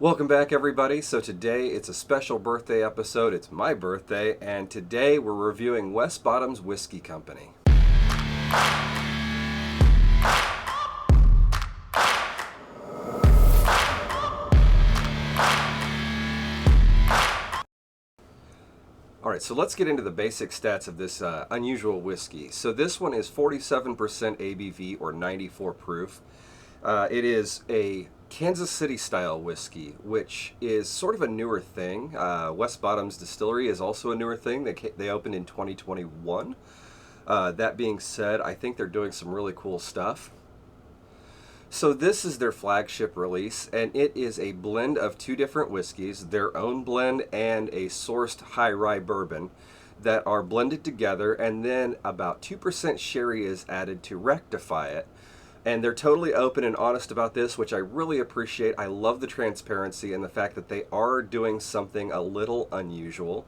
Welcome back, everybody. So today it's a special birthday episode. It's my birthday, and today we're reviewing West Bottom's Whiskey Company. Alright, so let's get into the basic stats of this unusual whiskey. So this one is 47% ABV or 94 proof. It is a Kansas City style whiskey, which is sort of a newer thing. West Bottom's Distillery is also a newer thing. They opened in 2021. That being said, I think they're doing some really cool stuff. So this is their flagship release, and it is a blend of two different whiskeys, their own blend and a sourced high rye bourbon that are blended together, and then about 2% sherry is added to rectify it. And they're totally open and honest about this, which I really appreciate. I love the transparency and the fact that they are doing something a little unusual.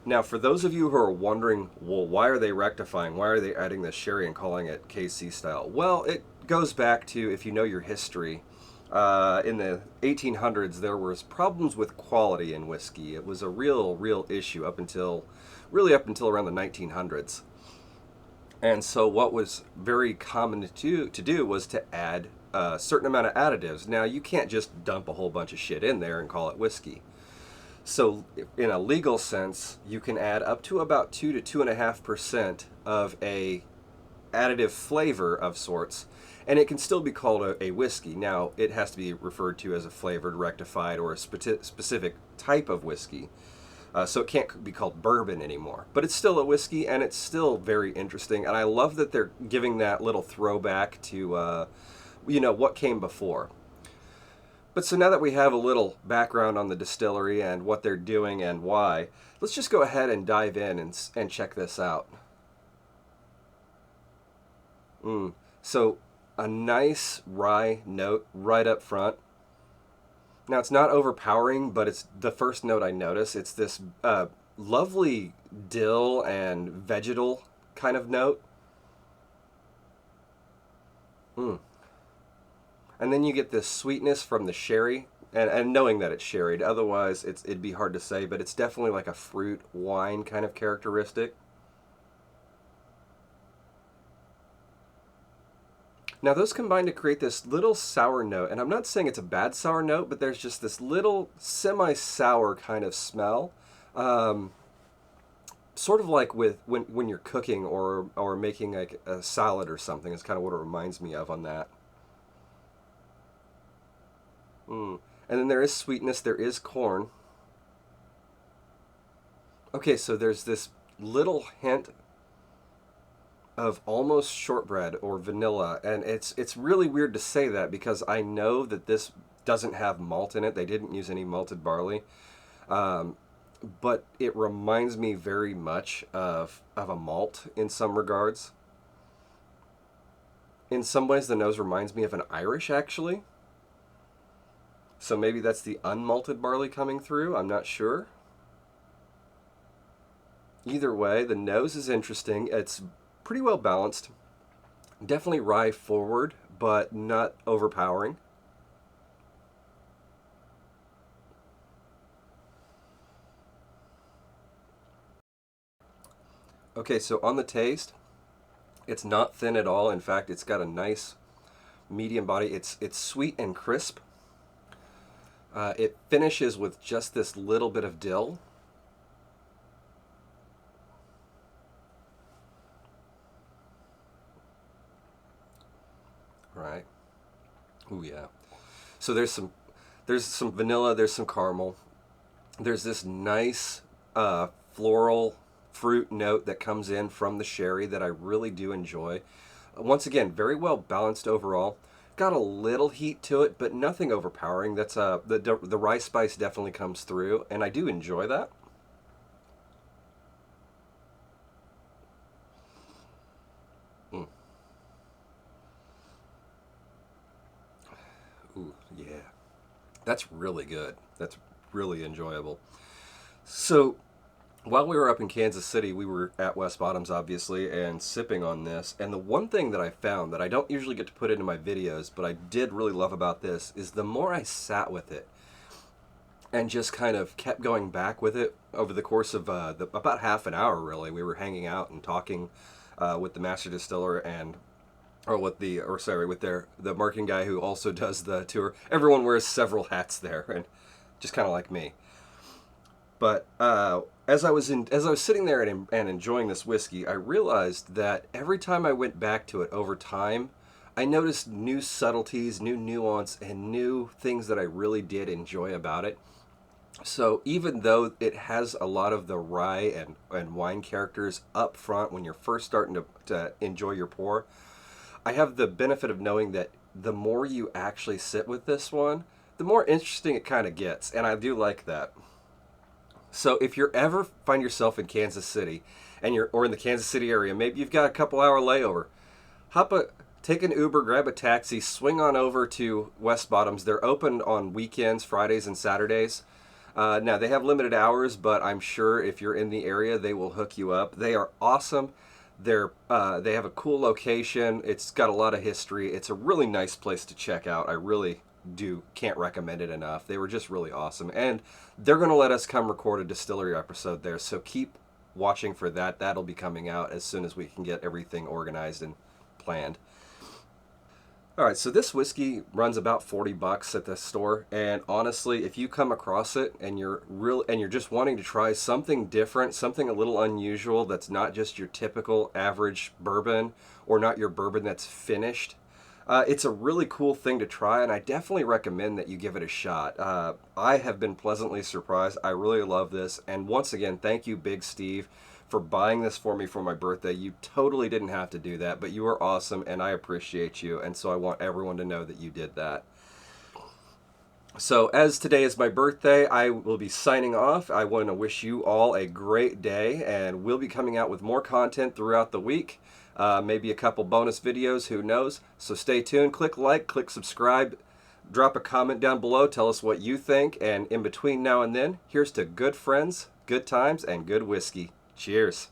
Now, for those of you who are wondering, well, why are they rectifying? Why are they adding the sherry and calling it KC style? Well, it goes back to, if you know your history, in the 1800s, there was problems with quality in whiskey. It was a real issue up until around the 1900s. And so what was very common to do was to add a certain amount of additives. Now, you can't just dump a whole bunch of shit in there and call it whiskey. So in a legal sense, you can add up to about 2 to 2.5% of a additive flavor of sorts, and it can still be called a whiskey. Now, it has to be referred to as a flavored, rectified, or a specific type of whiskey. So it can't be called bourbon anymore. But it's still a whiskey, and it's still very interesting. And I love that they're giving that little throwback to, what came before. But so now that we have a little background on the distillery and what they're doing and why, let's just go ahead and dive in and check this out. So a nice rye note right up front. Now, it's not overpowering, but it's the first note I notice. It's this lovely dill and vegetal kind of note. And then you get this sweetness from the sherry, and knowing that it's sherried. Otherwise, it'd be hard to say, but it's definitely like a fruit wine kind of characteristic. Now, those combine to create this little sour note, and I'm not saying it's a bad sour note, but there's just this little semi-sour kind of smell. Sort of like with when you're cooking or making like a salad or something is kind of what it reminds me of on that. And then there is sweetness, there is corn. Okay, so there's this little hint of almost shortbread or vanilla, and it's really weird to say that because I know that this doesn't have malt in it. They didn't use any malted barley, but it reminds me very much of a malt in some regards. In some ways, the nose reminds me of an Irish, actually. So maybe that's the unmalted barley coming through. I'm not sure. Either way, the nose is interesting. It's pretty well balanced. Definitely rye forward, but not overpowering. Okay, so on the taste, it's not thin at all. In fact, it's got a nice medium body. It's sweet and crisp. It finishes with just this little bit of dill. Right. Ooh, yeah. So there's some vanilla, there's some caramel. There's this nice floral fruit note that comes in from the sherry that I really do enjoy. Once again, very well balanced overall. Got a little heat to it, but nothing overpowering. That's the rice spice definitely comes through, and I do enjoy that. Mm. Ooh, yeah. That's really good. That's really enjoyable. So, while we were up in Kansas City, we were at West Bottoms, obviously, and sipping on this. And the one thing that I found that I don't usually get to put into my videos, but I did really love about this, is the more I sat with it, and just kind of kept going back with it over the course of about half an hour. Really, we were hanging out and talking with the master distiller and with the marketing guy who also does the tour. Everyone wears several hats there, and just kind of like me. But as I was sitting there and enjoying this whiskey, I realized that every time I went back to it over time, I noticed new subtleties, new nuance, and new things that I really did enjoy about it. So even though it has a lot of the rye and wine characters up front when you're first starting to enjoy your pour, I have the benefit of knowing that the more you actually sit with this one, the more interesting it kind of gets, and I do like that. So if you ever find yourself in Kansas City or in the Kansas City area, maybe you've got a couple hour layover, hop a take an Uber, grab a taxi, swing on over to West Bottoms. They're open on weekends, Fridays and Saturdays. Now they have limited hours, but I'm sure if you're in the area, they will hook you up. They are awesome. They have a cool location. It's got a lot of history. It's a really nice place to check out. I really can't recommend it enough. They were just really awesome, and they're going to let us come record a distillery episode there. So keep watching for that. That'll be coming out as soon as we can get everything organized and planned. All right, so this whiskey runs about $40 at the store, and honestly, if you come across it and you're just wanting to try something different, something a little unusual that's not just your typical average bourbon or not your bourbon that's finished, it's a really cool thing to try, and I definitely recommend that you give it a shot. I have been pleasantly surprised. I really love this, and once again, thank you, Big Steve, for buying this for me for my birthday. You totally didn't have to do that, but you are awesome, and I appreciate you, and so I want everyone to know that you did that. So as today is my birthday, I will be signing off. I want to wish you all a great day, and we'll be coming out with more content throughout the week. Maybe a couple bonus videos, who knows? So stay tuned, click like, click subscribe, drop a comment down below, tell us what you think, and in between now and then, here's to good friends, good times, and good whiskey. Cheers.